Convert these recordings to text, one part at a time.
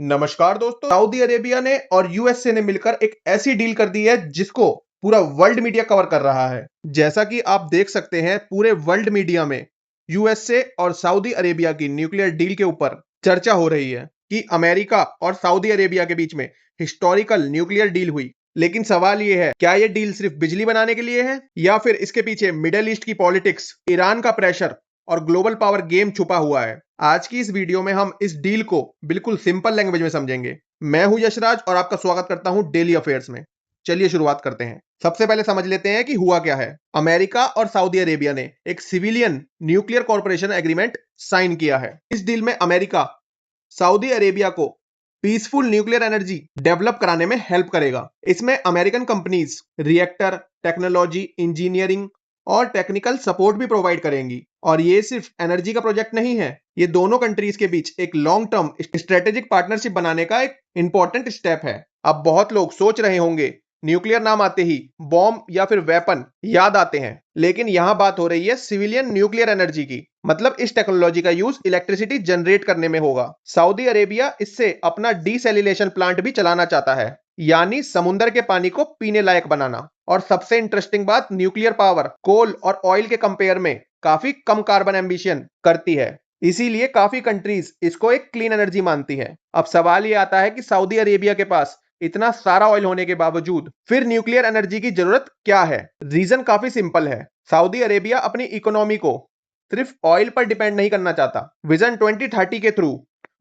नमस्कार दोस्तों। Saudi Arabia ने और यूएसए ने मिलकर एक ऐसी डील कर दी है जिसको पूरा वर्ल्ड मीडिया कवर कर रहा है। जैसा कि आप देख सकते हैं, पूरे वर्ल्ड मीडिया में यूएसए और सऊदी अरेबिया की न्यूक्लियर डील के ऊपर चर्चा हो रही है कि अमेरिका और सऊदी अरेबिया के बीच में हिस्टोरिकल न्यूक्लियर डील हुई। लेकिन सवाल यह है, क्या यह डील सिर्फ बिजली बनाने के लिए है या फिर इसके पीछे मिडिल ईस्ट की पॉलिटिक्स, ईरान का प्रेशर और ग्लोबल पावर गेम छुपा हुआ है। आज की इस वीडियो में हम इस डील को बिल्कुल सिंपल लैंग्वेज में समझेंगे। मैं हूं यशराज और आपका स्वागत करता हूं डेली अफेयर्स में। चलिए शुरुआत करते हैं। सबसे पहले समझ लेते हैं कि हुआ क्या है। अमेरिका और सऊदी अरेबिया ने एक civilian nuclear corporation agreement sign किया है। इस डील में अमेरिका सऊदी अरेबिया को पीसफुल न्यूक्लियर एनर्जी डेवलप कराने में हेल्प करेगा। इसमें American companies reactor technology, engineering और टेक्निकल सपोर्ट भी प्रोवाइड करेंगी। और ये सिर्फ एनर्जी का प्रोजेक्ट नहीं है, ये दोनों कंट्रीज के बीच एक लॉन्ग टर्म स्ट्रेटेजिक पार्टनरशिप बनाने का एक इंपॉर्टेंट स्टेप है। अब बहुत लोग सोच रहे होंगे, न्यूक्लियर नाम आते ही बॉम्ब या फिर वेपन याद आते हैं, लेकिन यहां बात हो रही है सिविलियन न्यूक्लियर एनर्जी की। मतलब इस टेक्नोलॉजी का यूज इलेक्ट्रिसिटी जनरेट करने में होगा। सऊदी अरेबिया इससे अपना डीसैलिनेशन प्लांट भी चलाना चाहता है, यानी समुद्र के पानी को पीने लायक बनाना। और सबसे इंटरेस्टिंग बात, न्यूक्लियर पावर कोल और ऑयल के कंपेयर में काफी कम कार्बन एम्बिशन करती है, इसीलिए काफी कंट्रीज इसको एक क्लीन एनर्जी मानती है। अब सवाल ये आता है कि सऊदी अरेबिया के पास इतना सारा ऑयल होने के बावजूद फिर न्यूक्लियर एनर्जी की जरूरत क्या है? रीजन काफी सिंपल है। सऊदी अरेबिया अपनी इकोनॉमी को सिर्फ ऑयल पर डिपेंड नहीं करना चाहता। विजन 2030 के थ्रू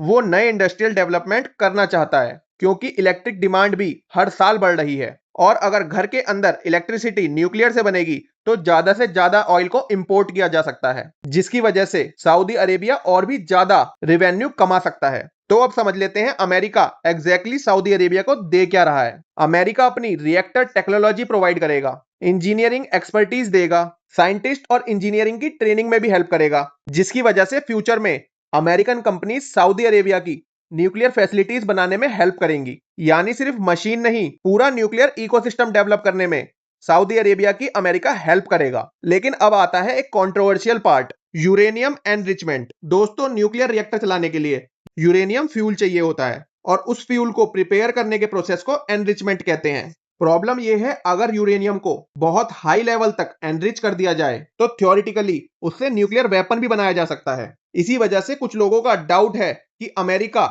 वो नए इंडस्ट्रियल डेवलपमेंट करना चाहता है, क्योंकि इलेक्ट्रिक डिमांड भी हर साल बढ़ रही है। और अगर घर के अंदर इलेक्ट्रिसिटी न्यूक्लियर से बनेगी तो ज्यादा से ज्यादा ऑयल को इंपोर्ट किया जा सकता है, जिसकी वजह से सऊदी अरेबिया और भी ज्यादा रेवेन्यू कमा सकता है। तो अब समझ लेते हैं अमेरिका एग्जैक्टली सऊदी अरेबिया को दे क्या रहा है। अमेरिका अपनी रिएक्टर टेक्नोलॉजी प्रोवाइड करेगा, इंजीनियरिंग एक्सपर्टीज देगा, साइंटिस्ट और इंजीनियरिंग की ट्रेनिंग में भी हेल्प करेगा, जिसकी वजह से फ्यूचर में अमेरिकन कंपनी सऊदी अरेबिया की न्यूक्लियर फैसिलिटीज बनाने में हेल्प करेंगी। यानी सिर्फ मशीन नहीं, पूरा न्यूक्लियर इकोसिस्टम डेवलप करने में सऊदी अरेबिया की अमेरिका हेल्प करेगा। लेकिन अब आता है एक कंट्रोवर्शियल पार्ट, यूरेनियम एनरिचमेंट। दोस्तों, न्यूक्लियर रिएक्टर चलाने के लिए यूरेनियम फ्यूल चाहिए होता है और उस फ्यूल को प्रिपेयर करने के प्रोसेस को एनरिचमेंट कहते हैं। प्रॉब्लम यह है, अगर यूरेनियम को बहुत हाई लेवल तक एनरिच कर दिया जाए तो थ्योरेटिकली उससे न्यूक्लियर वेपन भी बनाया जा सकता है। इसी वजह से कुछ लोगों का डाउट है कि अमेरिका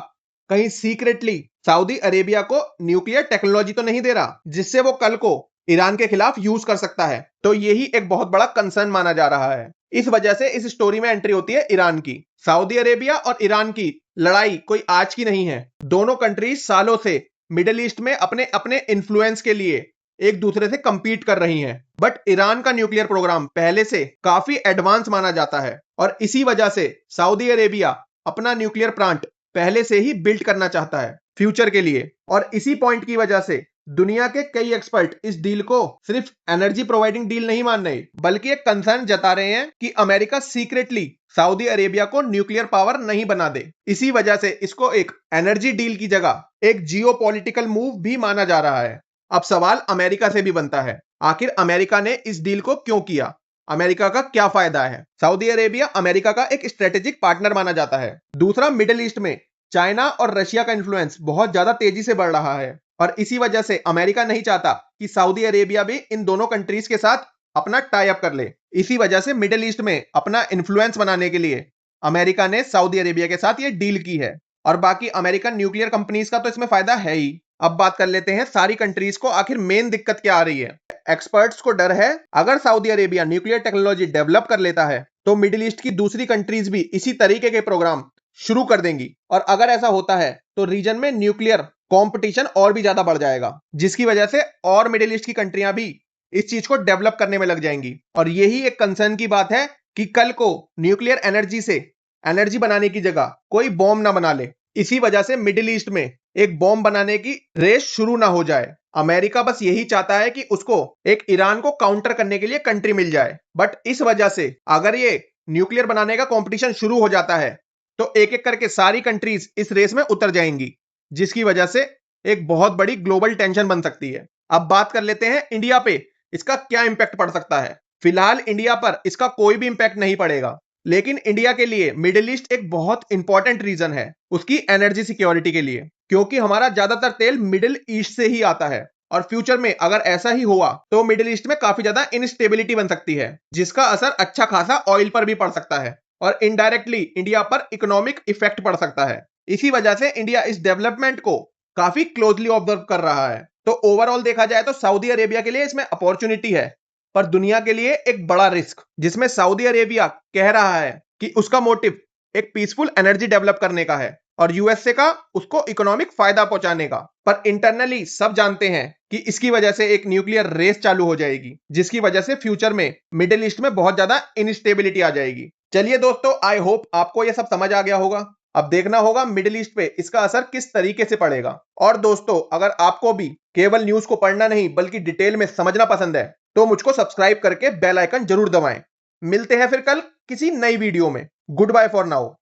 कहीं सीक्रेटली सऊदी अरेबिया को न्यूक्लियर टेक्नोलॉजी तो नहीं दे रहा जिससे वो कल को ईरान के खिलाफ यूज कर सकता है। तो यही एक बहुत बड़ा कंसर्न माना जा रहा है। इस वजह से इस स्टोरी में एंट्री होती है ईरान की। सऊदी अरेबिया और ईरान की लड़ाई कोई आज की नहीं है। दोनों कंट्रीज सालों से मिडिल ईस्ट में अपने अपने इन्फ्लुएंस के लिए एक दूसरे से कंपीट कर रही हैं। बट ईरान का न्यूक्लियर प्रोग्राम पहले से काफी एडवांस माना जाता है और इसी वजह से सऊदी अरेबिया अपना न्यूक्लियर प्लांट पहले से ही बिल्ड करना चाहता है फ्यूचर के लिए। और इसी पॉइंट की वजह से दुनिया के कई एक्सपर्ट इस डील को सिर्फ एनर्जी प्रोवाइडिंग डील नहीं मान रहे, बल्कि एक कंसर्न जता रहे हैं कि अमेरिका सीक्रेटली सऊदी अरेबिया को न्यूक्लियर पावर नहीं बना दे। इसी वजह से इसको एक एनर्जी डील की जगह एक जियोपॉलिटिकल मूव भी माना जा रहा है। अब सवाल अमेरिका से भी बनता है, आखिर अमेरिका ने इस डील को क्यों किया? अमेरिका का क्या फायदा है? सऊदी अरेबिया अमेरिका का एक स्ट्रेटेजिक पार्टनर माना जाता है। दूसरा, मिडिल ईस्ट में चाइना और रशिया का इन्फ्लुएंस बहुत ज्यादा तेजी से बढ़ रहा है और इसी वजह से अमेरिका नहीं चाहता कि सऊदी अरेबिया भी इन दोनों कंट्रीज के साथ अपना टाई अप कर ले। इसी वजह से मिडिल ईस्ट में अपना इन्फ्लुएंस बनाने के लिए अमेरिका ने सऊदी अरेबिया के साथ ये डील की है। और बाकी अमेरिकन न्यूक्लियर कंपनीज का तो इसमें फायदा है ही। अब बात कर लेते हैं सारी कंट्रीज को आखिर मेन दिक्कत क्या आ रही है। एक्सपर्ट्स को डर है, अगर Saudi Arabia nuclear technology develop कर लेता है तो मिडिल ईस्ट की दूसरी कंट्रीज भी इसी तरीके के प्रोग्राम शुरू कर देंगी। और अगर ऐसा होता है तो रीजन में न्यूक्लियर कंपटीशन और भी ज्यादा बढ़ जाएगा, जिसकी वजह से और मिडिल ईस्ट की कंट्रियां भी इस चीज को डेवलप करने में लग जाएंगी। और यही एक कंसर्न की बात है कि कल को न्यूक्लियर एनर्जी से एनर्जी बनाने की जगह कोई बॉम्ब ना बना ले। इसी वजह से मिडिल ईस्ट में एक बॉम्ब बनाने की रेस शुरू ना हो जाए। अमेरिका बस यही चाहता है कि उसको एक ईरान को काउंटर करने के लिए कंट्री मिल जाए। बट इस वजह से अगर ये न्यूक्लियर बनाने का कंपटीशन शुरू हो जाता है तो एक एक करके सारी कंट्रीज इस रेस में उतर जाएंगी, जिसकी वजह से एक बहुत बड़ी ग्लोबल टेंशन बन सकती है। अब बात कर लेते हैं इंडिया पे इसका क्या इंपैक्ट पड़ सकता है। फिलहाल इंडिया पर इसका कोई भी इंपैक्ट नहीं पड़ेगा, लेकिन इंडिया के लिए मिडिल ईस्ट एक बहुत इंपॉर्टेंट रीजन है उसकी एनर्जी सिक्योरिटी के लिए। क्योंकि हमारा ज्यादातर तेल मिडिल ईस्ट से ही आता है और फ्यूचर में अगर ऐसा ही हुआ तो मिडिल ईस्ट में काफी ज्यादा इनस्टेबिलिटी बन सकती है, जिसका असर अच्छा खासा ऑयल पर भी पड़ सकता है और इनडायरेक्टली इंडिया पर इकोनॉमिक इफेक्ट पड़ सकता है। इसी वजह से इंडिया इस डेवलपमेंट को काफी क्लोजली ऑब्जर्व कर रहा है। तो ओवरऑल देखा जाए तो सऊदी अरेबिया के लिए इसमें अपॉर्चुनिटी है, पर दुनिया के लिए एक बड़ा रिस्क, जिसमें सऊदी अरेबिया कह रहा है कि उसका मोटिव एक पीसफुल एनर्जी डेवलप करने का है और यूएसए का उसको इकोनॉमिक फायदा पहुंचाने का। पर इंटरनली सब जानते हैं कि इसकी वजह से एक न्यूक्लियर रेस चालू हो जाएगी, जिसकी वजह से फ्यूचर में मिडिल ईस्ट में बहुत ज्यादा इनस्टेबिलिटी आ जाएगी। चलिए दोस्तों, आई होप आपको यह सब समझ आ गया होगा। अब देखना होगा मिडिल ईस्ट पे इसका असर किस तरीके से पड़ेगा। और दोस्तों, अगर आपको भी केवल न्यूज को पढ़ना नहीं बल्कि डिटेल में समझना पसंद है तो मुझको सब्सक्राइब करके बेल आइकन जरूर दबाएं। मिलते हैं फिर कल किसी नई वीडियो में। Goodbye for now.